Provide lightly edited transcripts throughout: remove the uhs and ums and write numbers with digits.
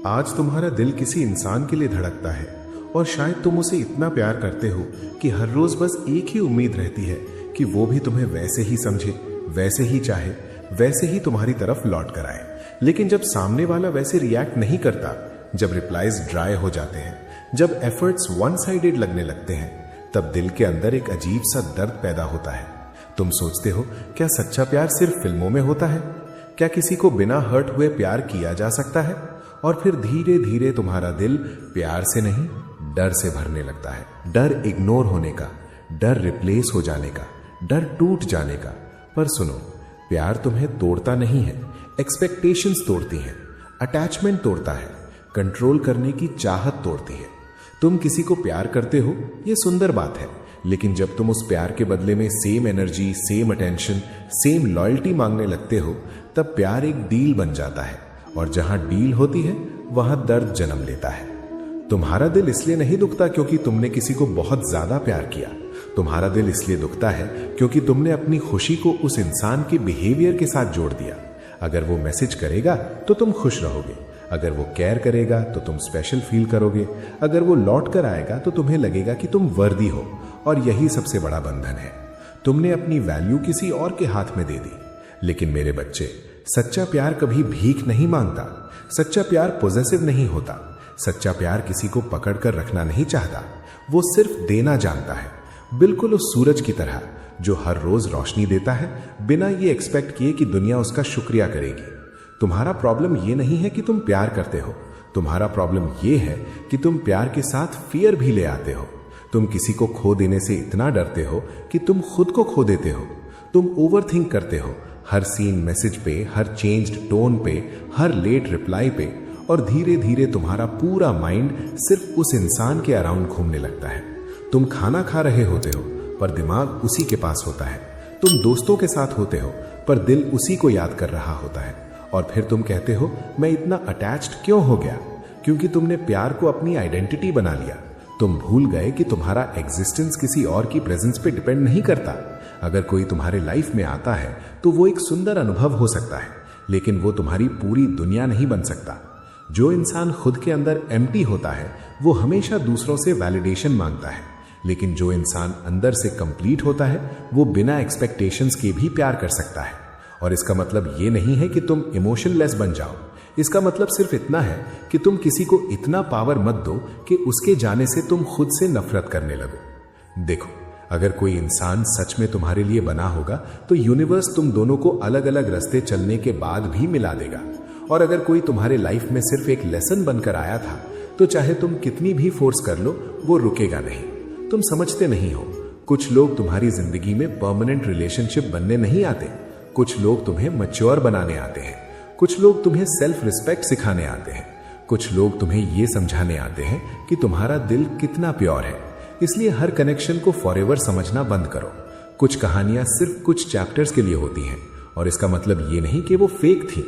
आज तुम्हारा दिल किसी इंसान के लिए धड़कता है और शायद तुम उसे इतना प्यार करते हो कि हर रोज बस एक ही उम्मीद रहती है कि वो भी तुम्हें वैसे ही समझे, वैसे ही चाहे, वैसे ही तुम्हारी तरफ लौट कर आए। लेकिन जब सामने वाला वैसे रिएक्ट नहीं करता, जब रिप्लाईज ड्राई हो जाते हैं, जब एफर्ट्स वन साइडेड लगने लगते हैं, तब दिल के अंदर एक अजीब सा दर्द पैदा होता है। तुम सोचते हो, क्या सच्चा प्यार सिर्फ फिल्मों में होता है? क्या किसी को बिना हर्ट हुए प्यार किया जा सकता है? और फिर धीरे धीरे तुम्हारा दिल प्यार से नहीं, डर से भरने लगता है। डर इग्नोर होने का, डर रिप्लेस हो जाने का, डर टूट जाने का। पर सुनो, प्यार तुम्हें तोड़ता नहीं है, एक्सपेक्टेशंस तोड़ती हैं, अटैचमेंट तोड़ता है, कंट्रोल करने की चाहत तोड़ती है। तुम किसी को प्यार करते हो, ये सुंदर बात है, लेकिन जब तुम उस प्यार के बदले में same energy, same attention, same loyalty मांगने लगते हो, तब प्यार एक डील बन जाता है। और जहां डील होती है, वहां दर्द जन्म लेता है। तुम्हारा दिल इसलिए नहीं दुखता क्योंकि तुमने किसी को बहुत ज्यादा प्यार किया। तुम्हारा दिल इसलिए दुखता है क्योंकि तुमने अपनी खुशी को उस इंसान के बिहेवियर के साथ जोड़ दिया। अगर वो मैसेज करेगा तो तुम खुश रहोगे, अगर वो केयर करेगा तो तुम स्पेशल फील करोगे, अगर वो लौट कर आएगा तो तुम्हें लगेगा कि तुम वर्दी हो। और यही सबसे बड़ा बंधन है। तुमने अपनी वैल्यू किसी और के हाथ में दे दी। लेकिन मेरे बच्चे, सच्चा प्यार कभी भीख नहीं मांगता, सच्चा प्यार पॉजेसिव नहीं होता, सच्चा प्यार किसी को पकड़ कर रखना नहीं चाहता, वो सिर्फ देना जानता है। बिल्कुल उस सूरज की तरह जो हर रोज रोशनी देता है बिना ये एक्सपेक्ट किए कि दुनिया उसका शुक्रिया करेगी। तुम्हारा प्रॉब्लम ये नहीं है कि तुम प्यार करते हो, तुम्हारा प्रॉब्लम ये है कि तुम प्यार के साथ फियर भी ले आते हो। तुम किसी को खो देने से इतना डरते हो कि तुम खुद को खो देते हो। तुम ओवरथिंक करते हो, हर सीन मैसेज पे, हर चेंज्ड टोन पे, हर लेट रिप्लाई पे, और धीरे धीरे तुम्हारा पूरा माइंड सिर्फ उस इंसान के अराउंड घूमने लगता है। तुम खाना खा रहे होते हो पर दिमाग उसी के पास होता है। तुम दोस्तों के साथ होते हो पर दिल उसी को याद कर रहा होता है। और फिर तुम कहते हो, मैं इतना अटैच्ड क्यों हो गया? क्योंकि तुमने प्यार को अपनी आइडेंटिटी बना लिया। तुम भूल गए कि तुम्हारा एग्जिस्टेंस किसी और की प्रेजेंस पे डिपेंड नहीं करता। अगर कोई तुम्हारे लाइफ में आता है तो वो एक सुंदर अनुभव हो सकता है, लेकिन वो तुम्हारी पूरी दुनिया नहीं बन सकता। जो इंसान खुद के अंदर एम्प्टी होता है वो हमेशा दूसरों से वैलिडेशन मांगता है, लेकिन जो इंसान अंदर से कंप्लीट होता है वो बिना एक्सपेक्टेशंस के भी प्यार कर सकता है। और इसका मतलब ये नहीं है कि तुम इमोशनलेस बन जाओ। इसका मतलब सिर्फ इतना है कि तुम किसी को इतना पावर मत दो कि उसके जाने से तुम खुद से नफरत करने लगो। देखो, अगर कोई इंसान सच में तुम्हारे लिए बना होगा तो यूनिवर्स तुम दोनों को अलग अलग रास्ते चलने के बाद भी मिला देगा। और अगर कोई तुम्हारे लाइफ में सिर्फ एक लेसन बनकर आया था तो चाहे तुम कितनी भी फोर्स कर लो, वो रुकेगा नहीं। तुम समझते नहीं हो, कुछ लोग तुम्हारी जिंदगी में परमानेंट रिलेशनशिप बनने नहीं आते। कुछ लोग तुम्हें मैच्योर बनाने आते हैं, कुछ लोग तुम्हें सेल्फ रिस्पेक्ट सिखाने आते हैं, कुछ लोग तुम्हें ये समझाने आते हैं कि तुम्हारा दिल कितना प्योर है। इसलिए हर कनेक्शन को फॉरएवर समझना बंद करो। कुछ कहानियां सिर्फ कुछ चैप्टर्स के लिए होती हैं, और इसका मतलब ये नहीं कि वो फेक थी।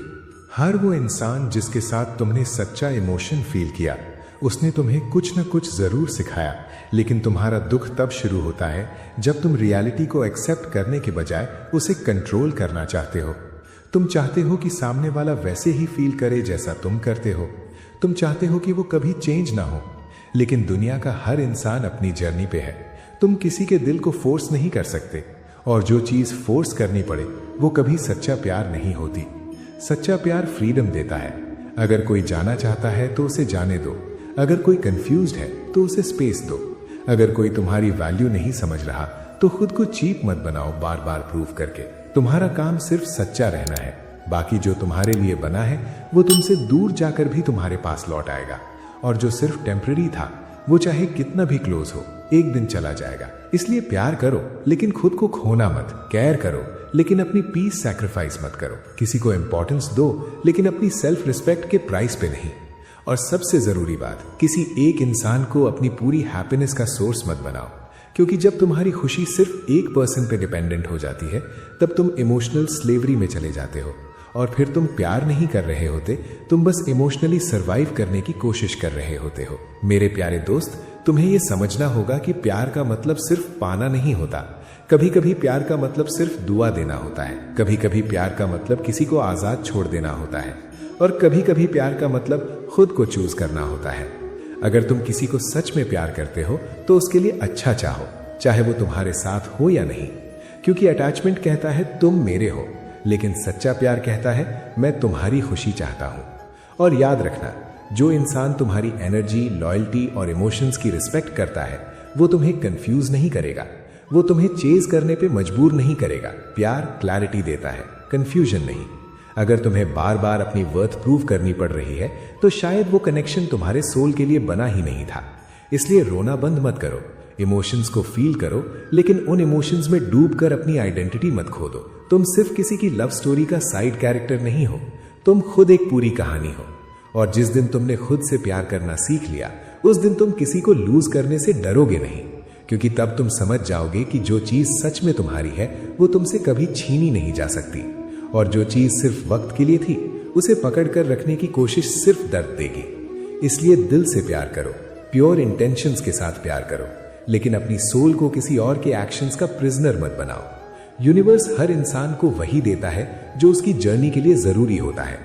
हर वो इंसान जिसके साथ तुमने सच्चा इमोशन फील किया, उसने तुम्हें कुछ न कुछ जरूर सिखाया। लेकिन तुम्हारा दुख तब शुरू होता है जब तुम रियलिटी को एक्सेप्ट करने के बजाय उसे कंट्रोल करना चाहते हो। तुम चाहते हो कि सामने वाला वैसे ही फील करे जैसा तुम करते हो। तुम चाहते हो कि वो कभी चेंज ना हो। लेकिन दुनिया का हर इंसान अपनी जर्नी पे है। तुम किसी के दिल को फोर्स नहीं कर सकते, और जो चीज फोर्स करनी पड़े वो कभी सच्चा प्यार नहीं होती। सच्चा प्यार फ्रीडम देता है। अगर कोई जाना चाहता है तो उसे जाने दो, अगर कोई कंफ्यूज्ड है तो उसे स्पेस दो, अगर कोई तुम्हारी वैल्यू नहीं समझ रहा तो खुद को चीप मत बनाओ बार बार प्रूव करके। तुम्हारा काम सिर्फ सच्चा रहना है। बाकी जो तुम्हारे लिए बना है वो तुमसे दूर जाकर भी तुम्हारे पास लौट आएगा। और जो सिर्फ टेम्पररी था वो चाहे कितना भी क्लोज हो, एक दिन चला जाएगा। इसलिए प्यार करो लेकिन खुद को खोना मत। केयर करो लेकिन अपनी पीस सैक्रिफाइस मत करो। किसी को इंपॉर्टेंस दो लेकिन अपनी सेल्फ रिस्पेक्ट के प्राइस पे नहीं। और सबसे जरूरी बात, किसी एक इंसान को अपनी पूरी हैप्पीनेस का सोर्स मत बनाओ, क्योंकि जब तुम्हारी खुशी सिर्फ एक पर्सन पे डिपेंडेंट हो जाती है तब तुम इमोशनल स्लेवरी में चले जाते हो। और फिर तुम प्यार नहीं कर रहे होते, तुम बस इमोशनली सरवाइव करने की कोशिश कर रहे होते हो। मेरे प्यारे दोस्त, तुम्हें यह समझना होगा कि प्यार का मतलब सिर्फ पाना नहीं होता। कभी कभी प्यार का मतलब सिर्फ दुआ देना होता है। कभी कभी प्यार का मतलब किसी को आजाद छोड़ देना होता है। और कभी कभी प्यार का मतलब खुद को चूज करना होता है। अगर तुम किसी को सच में प्यार करते हो तो उसके लिए अच्छा चाहो, चाहे वो तुम्हारे साथ हो या नहीं, क्योंकि अटैचमेंट कहता है तुम मेरे हो, लेकिन सच्चा प्यार कहता है मैं तुम्हारी खुशी चाहता हूं। और याद रखना, जो इंसान तुम्हारी एनर्जी, लॉयल्टी और इमोशंस की रिस्पेक्ट करता है वो तुम्हें कंफ्यूज नहीं करेगा, वो तुम्हें चेज करने पे मजबूर नहीं करेगा। प्यार क्लैरिटी देता है, कंफ्यूजन नहीं। अगर तुम्हें बार बार अपनी वर्थ प्रूव करनी पड़ रही है तो शायद वो कनेक्शन तुम्हारे सोल के लिए बना ही नहीं था। इसलिए रोना बंद मत करो, इमोशंस को फील करो, लेकिन उन इमोशंस में डूबकर अपनी आइडेंटिटी मत खो दो। तुम सिर्फ किसी की लव स्टोरी का साइड कैरेक्टर नहीं हो, तुम खुद एक पूरी कहानी हो। और जिस दिन तुमने खुद से प्यार करना सीख लिया, उस दिन तुम किसी को लूज करने से डरोगे नहीं, क्योंकि तब तुम समझ जाओगे कि जो चीज सच में तुम्हारी है वो तुमसे कभी छीनी नहीं जा सकती, और जो चीज सिर्फ वक्त के लिए थी उसे पकड़ कर रखने की कोशिश सिर्फ दर्द देगी। इसलिए दिल से प्यार करो, प्योर इंटेंशंस के साथ प्यार करो, लेकिन अपनी सोल को किसी और के एक्शंस का प्रिजनर मत बनाओ। यूनिवर्स हर इंसान को वही देता है जो उसकी जर्नी के लिए जरूरी होता है।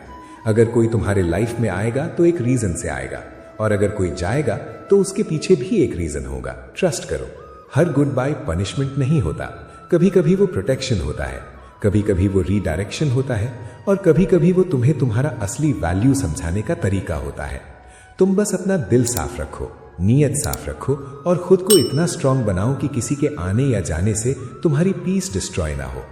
अगर कोई तुम्हारे लाइफ में आएगा तो एक रीजन से आएगा, और अगर कोई जाएगा तो उसके पीछे भी एक रीजन होगा। ट्रस्ट करो, हर गुड बाय पनिशमेंट नहीं होता, कभी कभी वो प्रोटेक्शन होता है, कभी कभी वो रीडायरेक्शन होता है, और कभी कभी वो तुम्हें तुम्हारा असली वैल्यू समझाने का तरीका होता है। तुम बस अपना दिल साफ रखो, नीयत साफ रखो, और खुद को इतना स्ट्रांग बनाओ कि किसी के आने या जाने से तुम्हारी पीस डिस्ट्रॉय ना हो।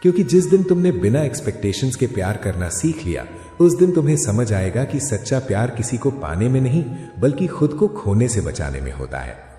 क्योंकि जिस दिन तुमने बिना एक्सपेक्टेशंस के प्यार करना सीख लिया, उस दिन तुम्हें समझ आएगा कि सच्चा प्यार किसी को पाने में नहीं, बल्कि खुद को खोने से बचाने में होता है।